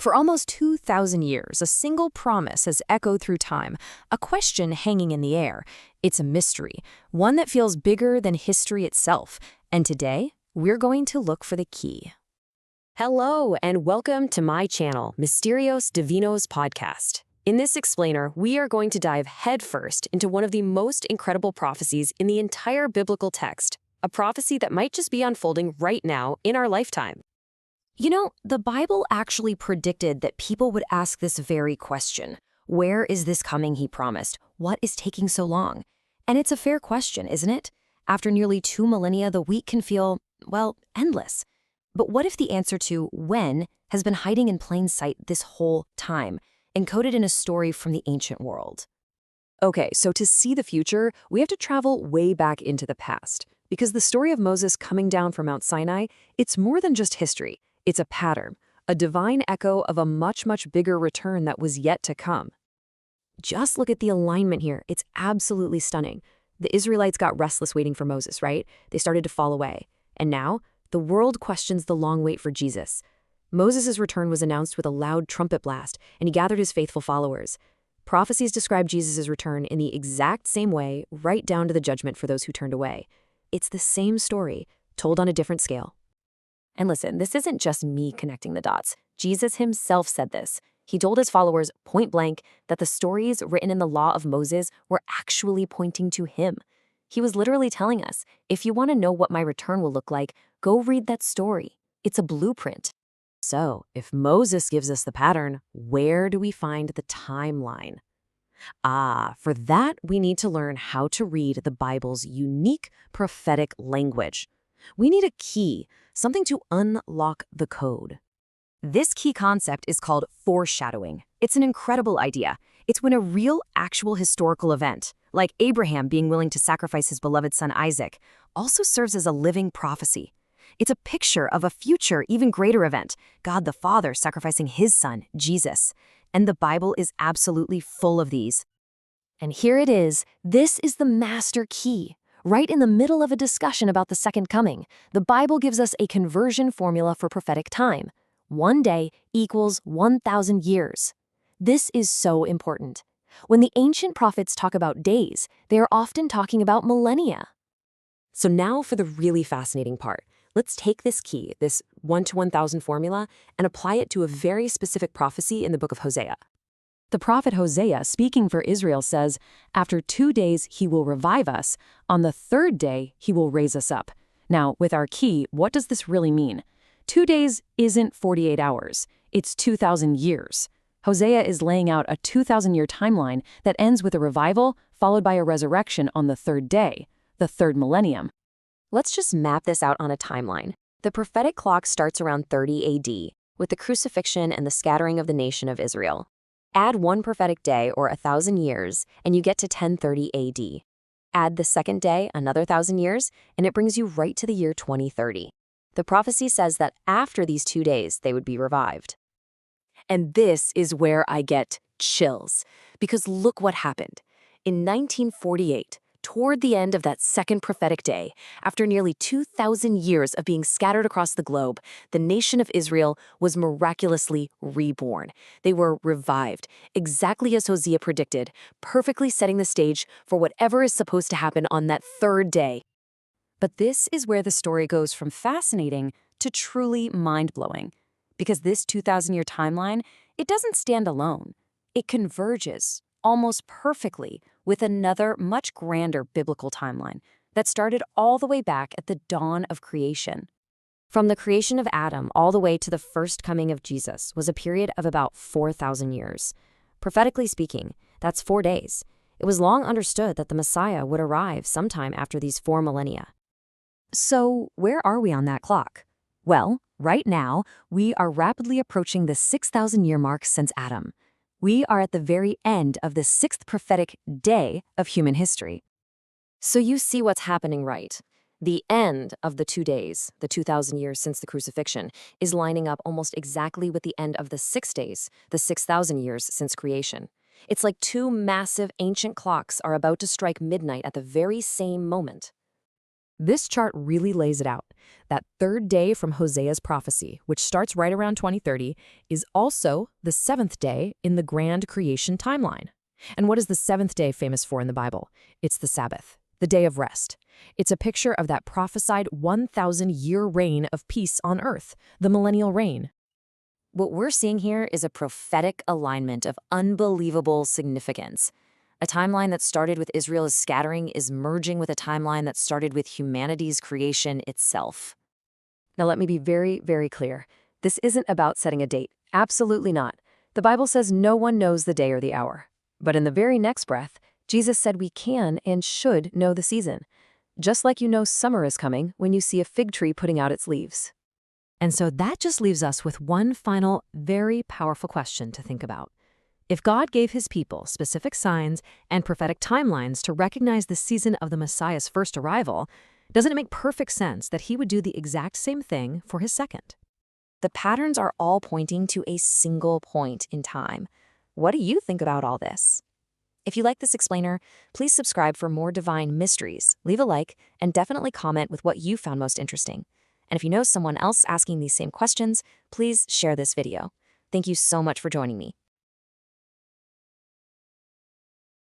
For almost 2,000 years, a single promise has echoed through time, a question hanging in the air. It's a mystery, one that feels bigger than history itself. And today, we're going to look for the key. Hello, and welcome to my channel, Mysterios Divinos Podcast. In this explainer, we are going to dive headfirst into one of the most incredible prophecies in the entire biblical text, a prophecy that might just be unfolding right now in our lifetime. You know, the Bible actually predicted that people would ask this very question. Where is this coming he promised? What is taking so long? And it's a fair question, isn't it? After nearly 2 millennia, the week can feel, well, endless. But what if the answer to when has been hiding in plain sight this whole time, encoded in a story from the ancient world? Okay, so to see the future, we have to travel way back into the past. Because the story of Moses coming down from Mount Sinai, it's more than just history. It's a pattern, a divine echo of a much, much bigger return that was yet to come. Just look at the alignment here. It's absolutely stunning. The Israelites got restless waiting for Moses, right? They started to fall away. And now, the world questions the long wait for Jesus. Moses' return was announced with a loud trumpet blast, and he gathered his faithful followers. Prophecies describe Jesus' return in the exact same way, right down to the judgment for those who turned away. It's the same story, told on a different scale. And listen, this isn't just me connecting the dots. Jesus himself said this. He told his followers point blank that the stories written in the law of Moses were actually pointing to him. He was literally telling us, if you want to know what my return will look like, go read that story. It's a blueprint. So, if Moses gives us the pattern, where do we find the timeline? For that, we need to learn how to read the Bible's unique prophetic language. We need a key, something to unlock the code. This key concept is called foreshadowing. It's an incredible idea. It's when a real, actual historical event, like Abraham being willing to sacrifice his beloved son Isaac, also serves as a living prophecy. It's a picture of a future, even greater event, God the Father sacrificing his son, Jesus. And the Bible is absolutely full of these. And here it is. This is the master key. Right in the middle of a discussion about the second coming, the Bible gives us a conversion formula for prophetic time. 1 day equals 1,000 years. This is so important. When the ancient prophets talk about days, they are often talking about millennia. So now for the really fascinating part. Let's take this key, this 1 to 1,000 formula, and apply it to a very specific prophecy in the book of Hosea. The prophet Hosea, speaking for Israel, says, "After 2 days he will revive us. On the 3rd day he will raise us up." Now, with our key, what does this really mean? 2 days isn't 48 hours. It's 2,000 years. Hosea is laying out a 2,000-year timeline that ends with a revival followed by a resurrection on the 3rd day, the 3rd millennium. Let's just map this out on a timeline. The prophetic clock starts around 30 AD, with the crucifixion and the scattering of the nation of Israel. Add 1 prophetic day, or 1,000 years, and you get to 1030 AD. Add the second day, another 1,000 years, and it brings you right to the year 2030. The prophecy says that after these 2 days, they would be revived. And this is where I get chills, because look what happened. In 1948, toward the end of that second prophetic day, after nearly 2,000 years of being scattered across the globe, the nation of Israel was miraculously reborn. They were revived, exactly as Hosea predicted, perfectly setting the stage for whatever is supposed to happen on that 3rd day. But this is where the story goes from fascinating to truly mind-blowing. Because this 2,000-year timeline, it doesn't stand alone. It converges almost perfectly with another much grander biblical timeline that started all the way back at the dawn of creation. From the creation of Adam all the way to the first coming of Jesus was a period of about 4,000 years. Prophetically speaking, that's 4 days. It was long understood that the Messiah would arrive sometime after these 4 millennia. So, where are we on that clock? Well, right now, we are rapidly approaching the 6,000-year mark since Adam. We are at the very end of the 6th prophetic day of human history. So you see what's happening, right? The end of the 2 days, the 2,000 years since the crucifixion, is lining up almost exactly with the end of the 6 days, the 6,000 years since creation. It's like 2 massive ancient clocks are about to strike midnight at the very same moment. This chart really lays it out. That third day from Hosea's prophecy, which starts right around 2030, is also the seventh day in the grand creation timeline. And what is the seventh day famous for in the Bible? It's the Sabbath, the day of rest. It's a picture of that prophesied 1,000-year reign of peace on earth, the millennial reign. What we're seeing here is a prophetic alignment of unbelievable significance. A timeline that started with Israel's scattering is merging with a timeline that started with humanity's creation itself. Now let me be very, very clear. This isn't about setting a date. Absolutely not. The Bible says no one knows the day or the hour. But in the very next breath, Jesus said we can and should know the season. Just like you know summer is coming when you see a fig tree putting out its leaves. And so that just leaves us with one final, very powerful question to think about. If God gave his people specific signs and prophetic timelines to recognize the season of the Messiah's first arrival, doesn't it make perfect sense that he would do the exact same thing for his second? The patterns are all pointing to a single point in time. What do you think about all this? If you like this explainer, please subscribe for more divine mysteries, leave a like, and definitely comment with what you found most interesting. And if you know someone else asking these same questions, please share this video. Thank you so much for joining me.